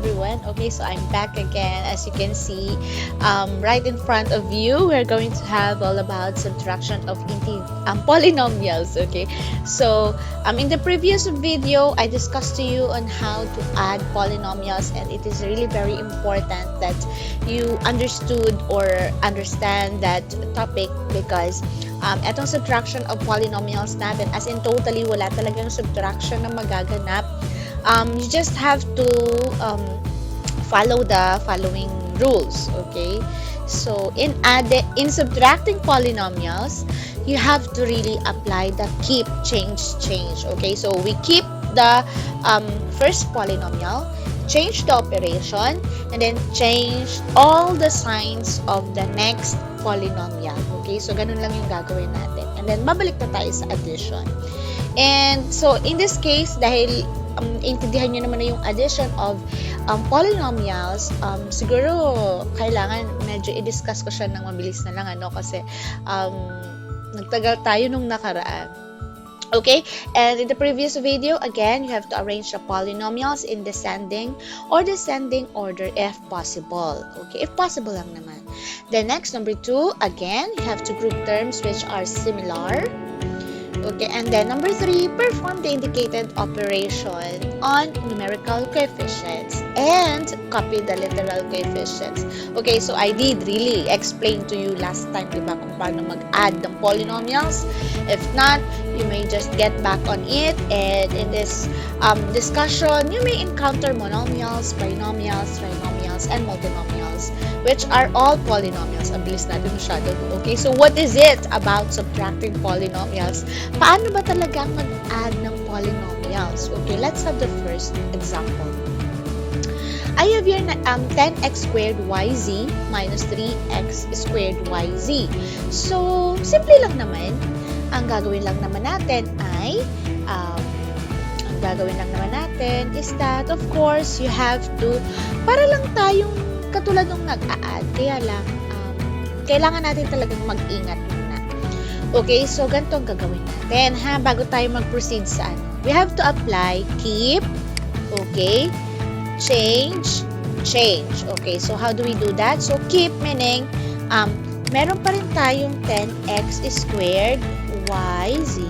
everyone. Okay, so I'm back again. As you can see, right in front of you, we're going to have all about subtraction of polynomials. Okay, so in the previous video, I discussed to you on how to add polynomials, and it is really very important that you understood or understand that topic because etong subtraction of polynomials natin, as in totally wala talagang subtraction na magaganap. You just have to follow the following rules, okay? So in subtracting polynomials, you have to really apply the keep, change, okay? So we keep the first polynomial, change the operation, and then change all the signs of the next polynomial, okay? So ganun lang yung gagawin natin. And then babalik na tayo sa addition. And so in this case, dahil intindihan nyo naman na yung addition of polynomials, siguro kailangan medyo i-discuss ko siya ng mabilis na lang, kasi nagtagal tayo nung nakaraan. Okay, and in the previous video, again, you have to arrange the polynomials in descending or descending order if possible. Okay, if possible lang naman. Then next, number 2, again, you have to group terms which are similar. Okay, and then number 3, perform the indicated operation on numerical coefficients and copy the literal coefficients. Okay, so I did really explain to you last time, diba, kung paano mag-add ng polynomials. If not, you may just get back on it, and in this discussion, you may encounter monomials, binomials, trinomials, and multinomials, which are all polynomials. Ang bilis natin masyado. Okay, so what is it about subtracting polynomials? Paano ba talaga mag-add ng polynomials? Okay, let's have the first example. I have here 10x squared yz minus 3x squared yz. So, simple lang naman. Ang gagawin lang naman natin ay is that, of course, you have to, para lang tayong katulad ng nag-a-add, kaya lang, kailangan natin talagang mag-ingat muna. Okay, so ganito ang gagawin natin, bago tayo mag-proceed sa we have to apply keep, okay, change. Okay, so how do we do that? So keep meaning, meron pa rin tayong 10x squared yz.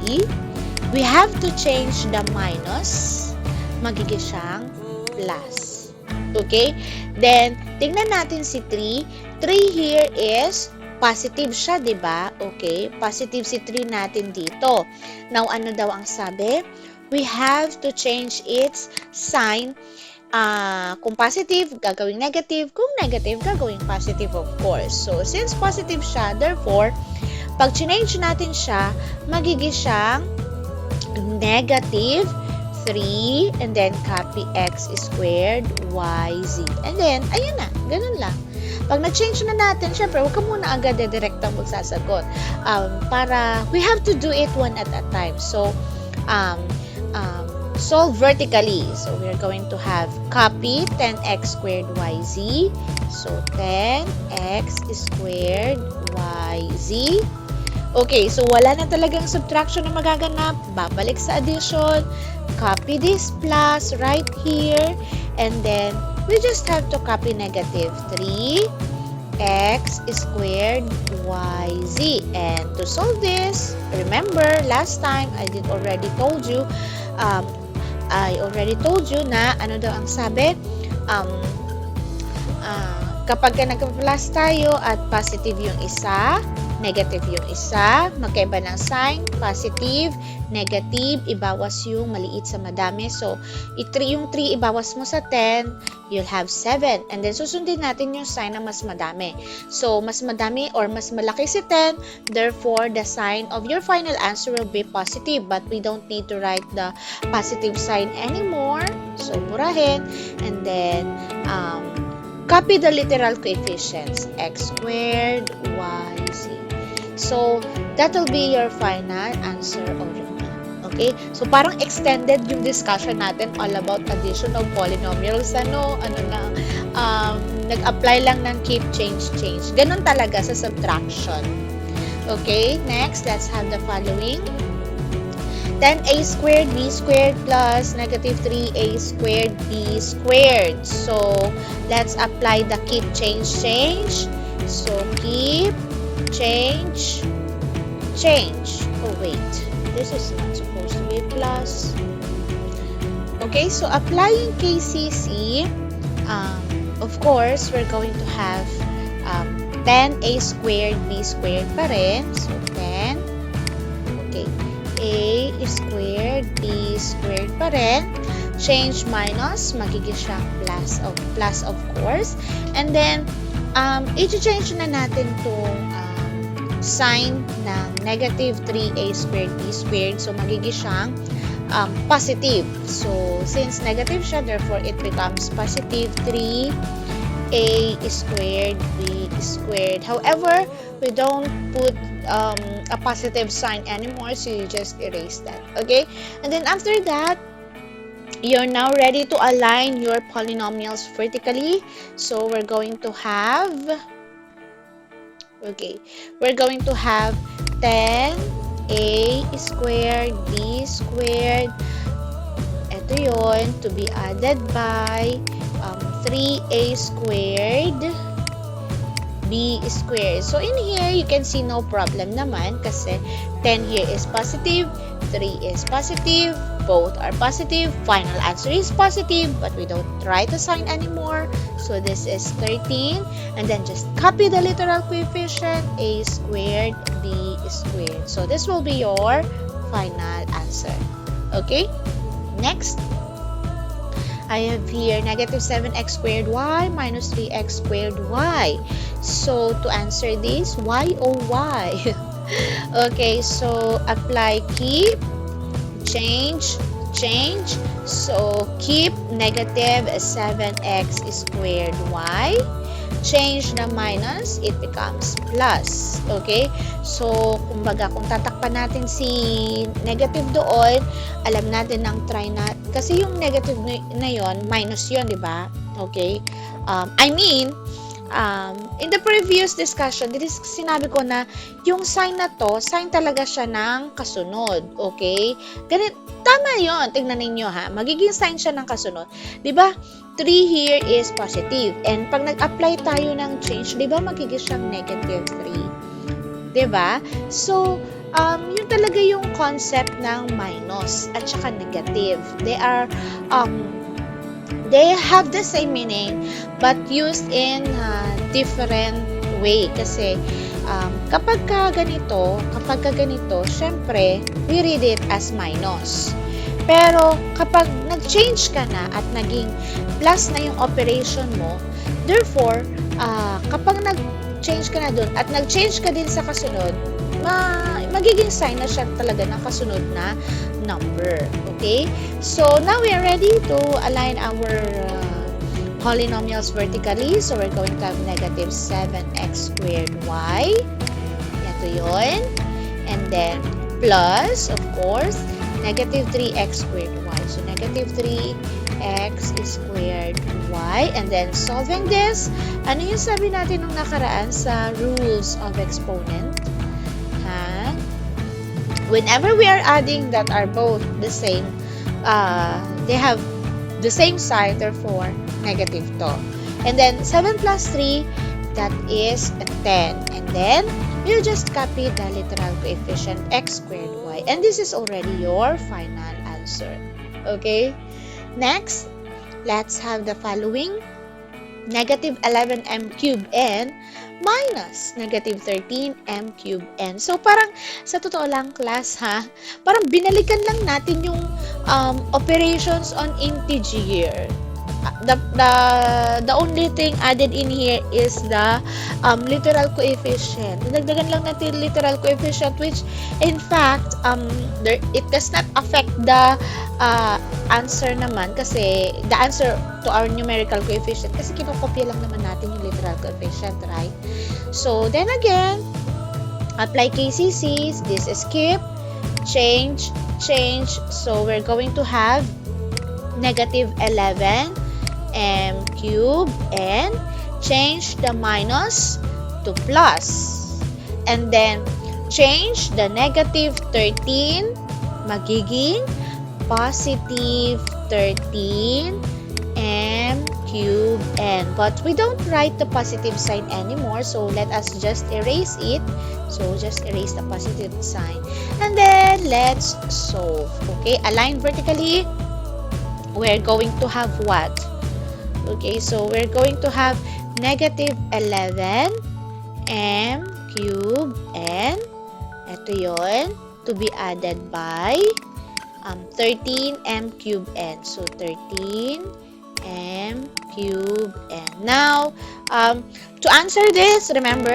We have to change the minus, magiging siyang plus. Okay? Then, tingnan natin si 3. 3 here is positive siya, diba? Okay? Positive si 3 natin dito. Now, ano daw ang sabi? We have to change its sign. Kung positive, gagawing negative. Kung negative, gagawing positive, of course. So, since positive siya, therefore, pag change natin siya, magiging siyang negative 3, and then copy x squared yz. And then, ayun na, ganun lang. Pag na-change na natin, syempre, huwag ka muna agad direktang magsasagot. Para, we have to do it one at a time. So, solve vertically. So, we're going to have copy 10x squared yz. So, 10x squared yz. Okay, so wala na talagang subtraction na magaganap. Babalik sa addition. Copy this plus right here. And then, we just have to copy negative 3x squared yz. And to solve this, remember, last time, I already told you na, ano daw ang sabi? Kapag nag-plus tayo at positive yung isa, negative yung isa, magkaiba ng sign, positive, negative, ibawas yung maliit sa madami. So, yung 3 ibawas mo sa 10, you'll have 7. And then, susundin natin yung sign na mas madami. So, mas madami or mas malaki si 10, therefore, the sign of your final answer will be positive. But we don't need to write the positive sign anymore. So, burahin. And then, copy the literal coefficients, x squared, yz. So, that will be your final answer already. Okay? So, parang extended yung discussion natin all about addition of polynomials. Nag-apply lang ng keep, change. Ganun talaga sa subtraction. Okay? Next, let's have the following. 10a squared b squared plus negative 3a squared b squared. So, let's apply the keep, change, change. So, keep, change, change. Oh, wait. This is not supposed to be plus. Okay, so applying KCC, of course, we're going to have 10a squared b squared pa rin. So, 10. Okay. A squared b squared pa rin. Change minus, magiging siyang plus of course. And then, i-change na natin itong sign ng negative 3a squared b squared. So, magiging siyang positive. So, since negative siya, therefore, it becomes positive 3a squared b squared. However, we don't put a positive sign anymore, so you just erase that. Okay? And then after that, you're now ready to align your polynomials vertically. So, we're going to have 10a squared b squared, ito yun, to be added by 3a squared b squared. So, in here, you can see no problem naman kasi 10 here is positive, 3 is positive, both are positive. Final answer is positive, but we don't write a sign anymore. So, this is 13. And then, just copy the literal coefficient, a squared b squared. So, this will be your final answer. Okay? Next. I have here negative 7x squared y minus 3x squared y. So, to answer this, y o y? Okay, so apply keep, change, change. So, keep negative 7x squared y. Change the minus, it becomes plus. Okay? So, kumbaga, kung tatakpan natin si negative doon, alam natin ng try na, kasi yung negative na yon minus yon, di ba? Okay? In the previous discussion, sinabi ko na yung sign na to, sign talaga siya ng kasunod. Okay? Tama yon. Tingnan ninyo ha. Magiging sign siya ng kasunod. Di ba? 3 here is positive. And pag nag-apply tayo ng change, di ba magiging siyang negative 3? Di ba? So, yun talaga yung concept ng minus at saka negative. They have the same meaning but used in different way. Kasi kapag ganito, syempre, we read it as minus. Pero kapag nag-change ka na at naging plus na yung operation mo, therefore, kapag nag-change ka na dun at nag-change ka din sa kasunod, magiging sign na siya talaga ng kasunod na number. Okay? So, now we are ready to align our polynomials vertically. So, we're going to have negative 7x squared y. Ito yun. And then, plus, of course, negative 3x squared y. So, negative 3x squared y. And then, solving this, ano yung sabi natin nung nakaraan sa rules of exponent? Whenever we are adding that are both the same, they have the same sign, therefore, negative to. And then, 7 plus 3, that is 10. And then, you just copy the literal coefficient x squared y. And this is already your final answer. Okay? Next, let's have the following. Negative 11m cubed n minus negative 13m cubed n. So, parang, sa totoo lang, class, parang binalikan lang natin yung operations on integer. The only thing added in here is the literal coefficient. Dagdagan lang natin literal coefficient, which, in fact, it does not affect the answer naman, kasi the answer to our numerical coefficient, kasi kinokopya lang naman natin yung literal coefficient, right? So, then again, apply KCCs. This is keep, change, change. So, we're going to have negative 11 m cubed and change the minus to plus. And then, change the negative 13 magiging positive 13 m cube n. But we don't write the positive sign anymore, so let us just erase it. So just erase the positive sign. And then let's solve. Okay, align vertically. We're going to have what? Okay, so we're going to have negative 11 m cube n. Ito yun, to be added by 13 m cube n. So 13 m cube n. Now, to answer this, remember,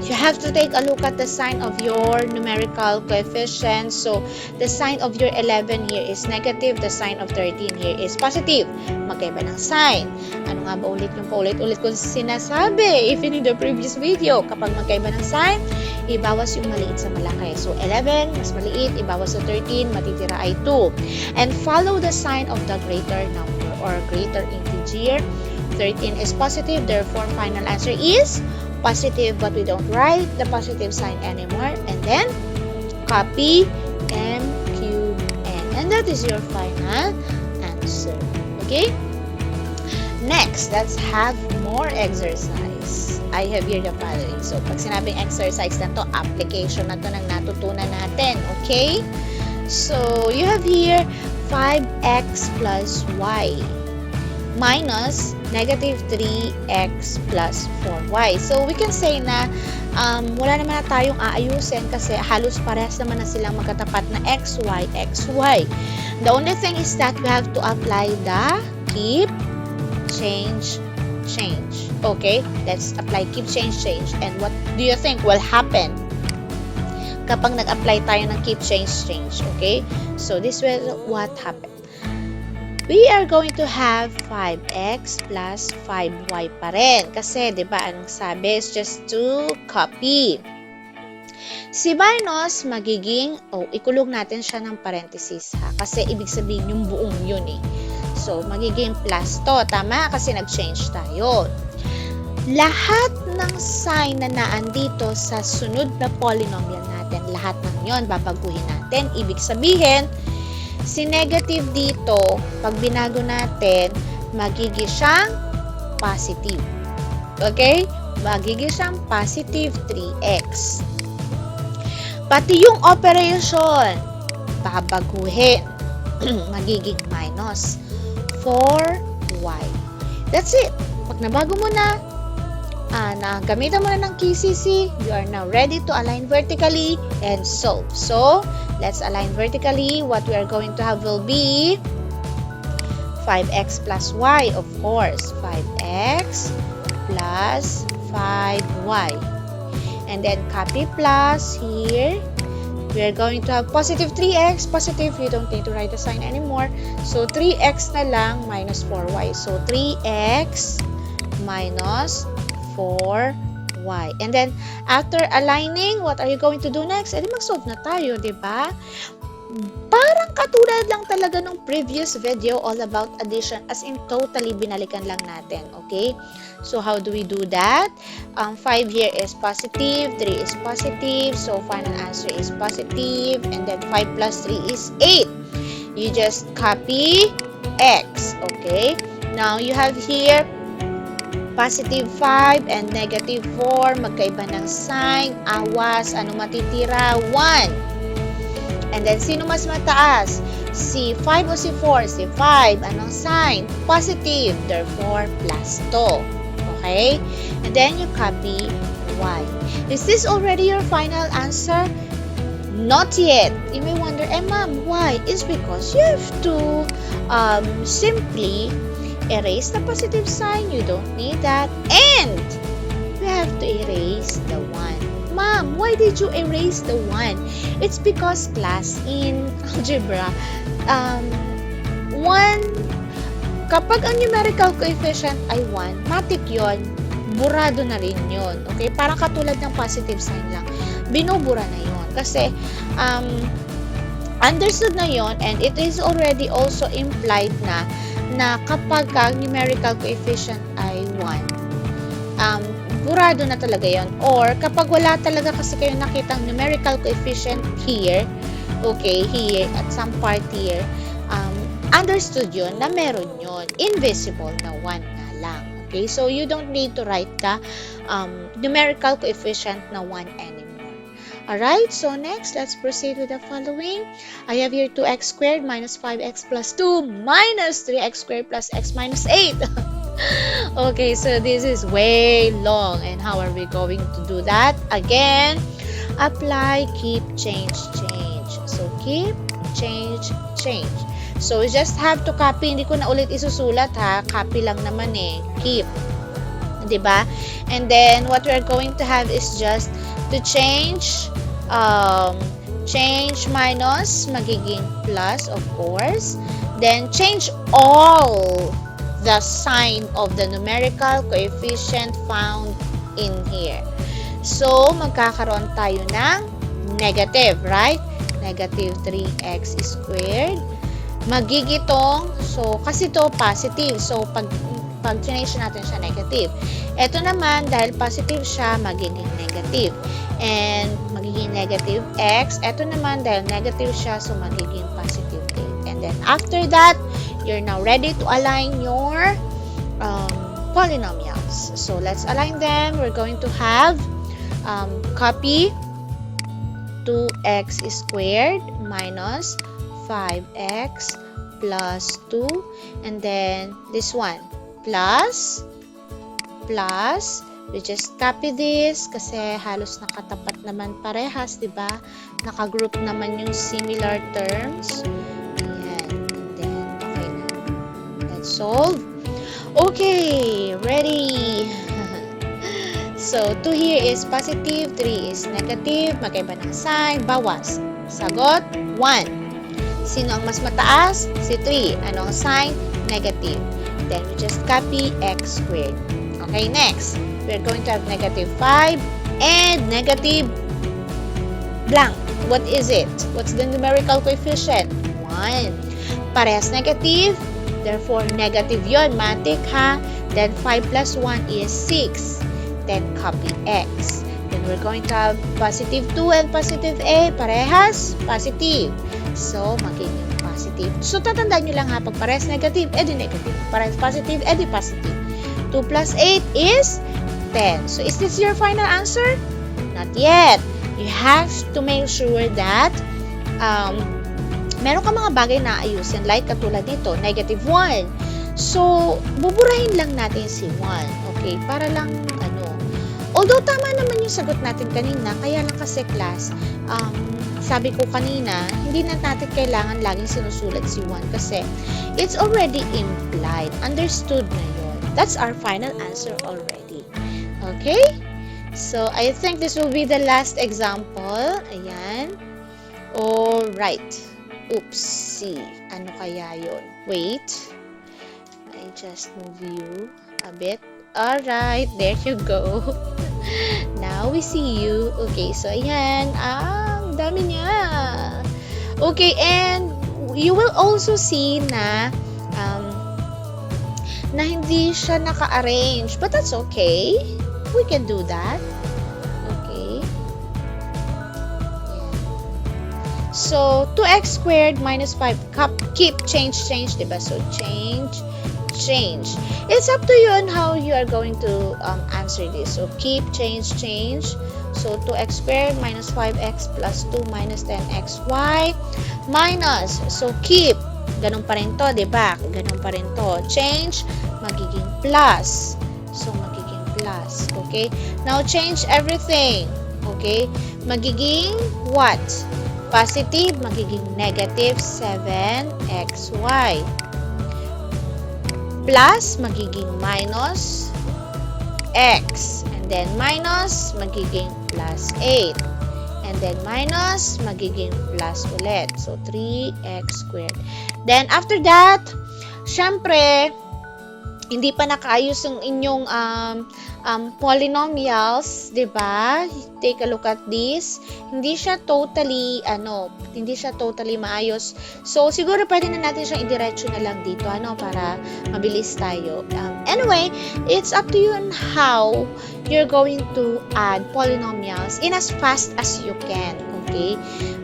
you have to take a look at the sign of your numerical coefficient. So, the sign of your 11 here is negative. The sign of 13 here is positive. Magkaiba ng sign. Ano nga ba ulit yung paulit-ulit ko sinasabi? Even in the previous video, kapag magkaiba ng sign, ibawas yung maliit sa malaki. So, 11, mas maliit, ibawas sa 13, matitira ay 2. And follow the sign of the greater number or greater integer. 13 is positive, therefore, final answer is positive, but we don't write the positive sign anymore. And then, copy m cube n. And that is your final answer. Okay? Next, let's have more exercise. I have here the following. So, pag sinabing exercise na to, application na to ng natutunan natin. Okay? So, you have here 5x plus y minus negative 3x plus 4y. So, we can say na wala naman na tayong aayusin kasi halos parehas naman na silang magkatapat na xy, xy. The only thing is that we have to apply the keep, change, change. Okay? Let's apply keep, change, change. And what do you think will happen kapag nag-apply tayo ng keep, change, change? Okay? So, this will what happen. We are going to have 5x plus 5y pa rin. Kasi, di ba, anong sabi is just to copy. Si minus magiging, ikulog natin siya ng parenthesis ha. Kasi, ibig sabihin yung buong yun eh. So, magiging plus to. Tama? Kasi nag-change tayo. Lahat ng sign na naandito sa sunod na polynomial natin, lahat ng yon babaguhin natin. Ibig sabihin, si negative dito, pag binago natin, magiging siyang positive. Okay? Magiging siyang positive 3x. Pati yung operation, babaguhin. Magiging minus 4y. That's it. Pag nabago mo na, gamitan mo na ng KCC, you are now ready to align vertically and solve. So, let's align vertically. What we are going to have will be 5x plus y, of course. 5x plus 5y. And then copy plus here. We are going to have positive 3x. Positive, you don't need to write the sign anymore. So, 3x na lang minus 4y. So, 3x minus 4y. And then, after aligning, what are you going to do next? Edi mag-solve na tayo, di ba? Parang katulad lang talaga ng previous video all about addition, as in totally binalikan lang natin, okay? So, how do we do that? 5 here is positive, 3 is positive, so final answer is positive, and then 5 plus 3 is 8. You just copy x, okay? Now, you have here positive 5 and negative 4, magkaiba ng sign, awas, ano matitira? 1. And then, sino mas mataas? Si 5 o si 4? Si 5. Anong sign? Positive. Therefore, plus 2. Okay? And then, you copy y. Is this already your final answer? Not yet. You may wonder, ma'am, why? It's because you have to simply erase the positive sign. You don't need that. And we have to erase the 1. Ma'am, why did you erase the 1? It's because class in algebra, 1, kapag ang numerical coefficient ay 1, matik yon, burado na rin yon. Okay? Parang katulad ng positive sign lang. Binubura na yon. Kasi, understood na yon, and it is already also implied na kapag ang numerical coefficient ay 1, burado na talaga yon. Or kapag wala talaga kasi kayo nakitang numerical coefficient here, Okay, here, at some part here, understood yun na meron yun. Invisible na 1 nga lang. Okay, so you don't need to write the numerical coefficient na 1 anymore. Alright, so next, let's proceed with the following. I have here 2x squared minus 5x plus 2 minus 3x squared plus x minus 8. Okay, so this is way long. And how are we going to do that? Again, apply, keep, change, change. So, keep, change, change. So, we just have to copy. Hindi ko na ulit isusulat ha. Copy lang naman eh. Keep. Diba? And then, what we're going to have is just to change change minus, magiging plus, of course. Then, change all the sign of the numerical coefficient found in here. So, magkakaroon tayo ng negative, right? Negative 3x squared. Magigitong, so, kasi to positive. So, pag change natin siya negative. Ito naman, dahil positive siya, magiging negative. And, magiging negative x. Ito naman, dahil negative siya, so, magiging positive 8. And then, after that, you're now ready to align your polynomials. So, let's align them. We're going to have copy 2x squared minus 5x plus 2, and then this one plus we just copy this kasi halos nakatapat naman parehas, diba? Nakagroup naman yung similar terms. Ayan. And then, okay na. Let's solve. Okay, ready. So, 2 here is positive, 3 is negative. Magkaiba ng sign, bawas. Sagot, 1. Sino ang mas mataas? Si 3. Ano ang sign? Negative. Then, we just copy x squared. Okay, next. We're going to have negative 5 and negative blank. What is it? What's the numerical coefficient? 1. Parehas negative. Therefore, negative yon. Matik, ha? Then, 5 plus 1 is 6. Then, copy x. Then, we're going to have positive 2 and positive a. Parehas? Positive. So, magiging positive. So, tatandaan nyo lang ha, pag parehas negative, edi negative. Parehas positive, edi positive. 2 plus 8 is 10. So, is this your final answer? Not yet. You have to make sure that meron ka mga bagay na ayusin. Like katulad dito, negative 1. So, buburahin lang natin si 1. Okay? Para lang, although tama naman yung sagot natin kanina, kaya lang kasi class, sabi ko kanina, hindi na natin kailangan laging sinusulat si 1 kasi it's already implied. Understood na yun. That's our final answer already. Okay? So, I think this will be the last example. Ayan. Alright. Oopsie. Ano kaya yun? Wait. I just move you a bit. Alright. There you go. Now we see you. Okay, so ayan. Ang dami niya. Okay, and you will also see na hindi siya naka-arrange. But that's okay. We can do that. Okay. Ayan. So, 2x squared minus 5. Keep, change, diba? So, change. It's up to you on how you are going to answer this. So, keep, change. So, 2x squared minus 5x plus 2 minus 10xy minus. So, keep. Ganun pa rin to, diba? Ganun pa rin to. Change, magiging plus. So, magiging plus. Okay? Now, change everything. Okay? Magiging what? Positive, magiging negative 7xy. Plus, magiging minus x. And then, minus, magiging plus 8. And then, minus, magiging plus ulit. So, 3x squared. Then, after that, syempre, hindi pa nakaayos yung inyong polynomials, diba? Take a look at this. Hindi siya totally maayos. So, siguro pwede na natin siyang idiretso na lang dito, para mabilis tayo. Anyway, it's up to you on how you're going to add polynomials in as fast as you can, okay?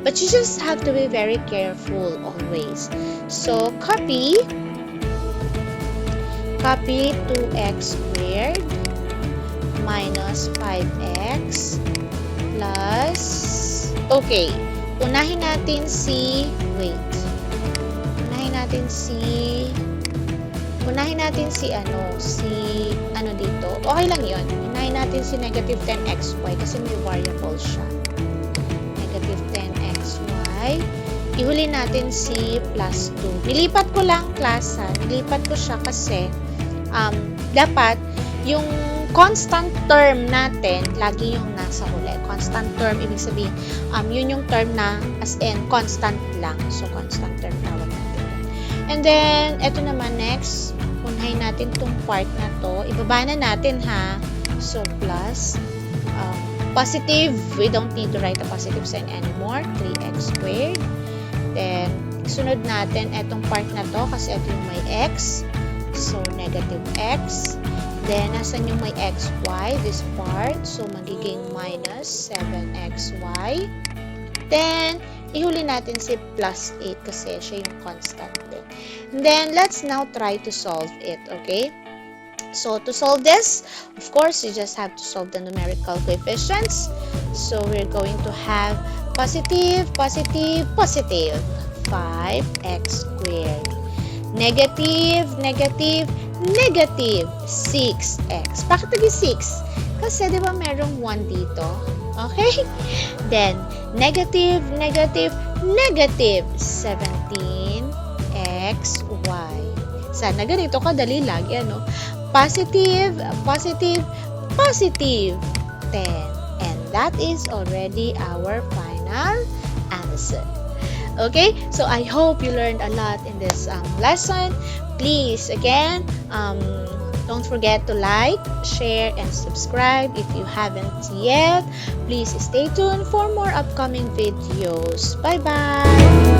But you just have to be very careful always. So, copy 2x squared minus 5x plus, okay, unahin natin si dito. Okay lang yun. Unahin natin si negative 10xy kasi may variable siya. Negative 10xy. Ihuli natin si plus 2. Nilipat ko lang, class, ha. Nilipat ko siya kasi dapat yung constant term natin, lagi yung nasa huli. Constant term, ibig sabihin, yun yung term na as in constant lang. So, constant term tawag natin. And then, eto naman next, unahin natin tong part na to. Ibaba na natin, ha. So, plus, positive, we don't need to write a positive sign anymore. 3x squared. Then, sunod natin etong part na to kasi ito yung may x. So, negative x. Then, nasan yung may xy? This part. So, magiging minus 7xy. Then, ihuli natin si plus 8 kasi siya yung constant din. And then, let's now try to solve it, okay? So, to solve this, of course, you just have to solve the numerical coefficients. So, we're going to have positive, 5x squared. Negative, 6x. Bakit naging 6? Kasi, di ba, merong 1 dito? Okay? Then, negative 17xy. Sana ganito kadali lagi, ano? Positive, 10. And that is already our final answer. Okay, so I hope you learned a lot in this lesson. Please, again, don't forget to like, share, and subscribe if you haven't yet. Please stay tuned for more upcoming videos. Bye-bye!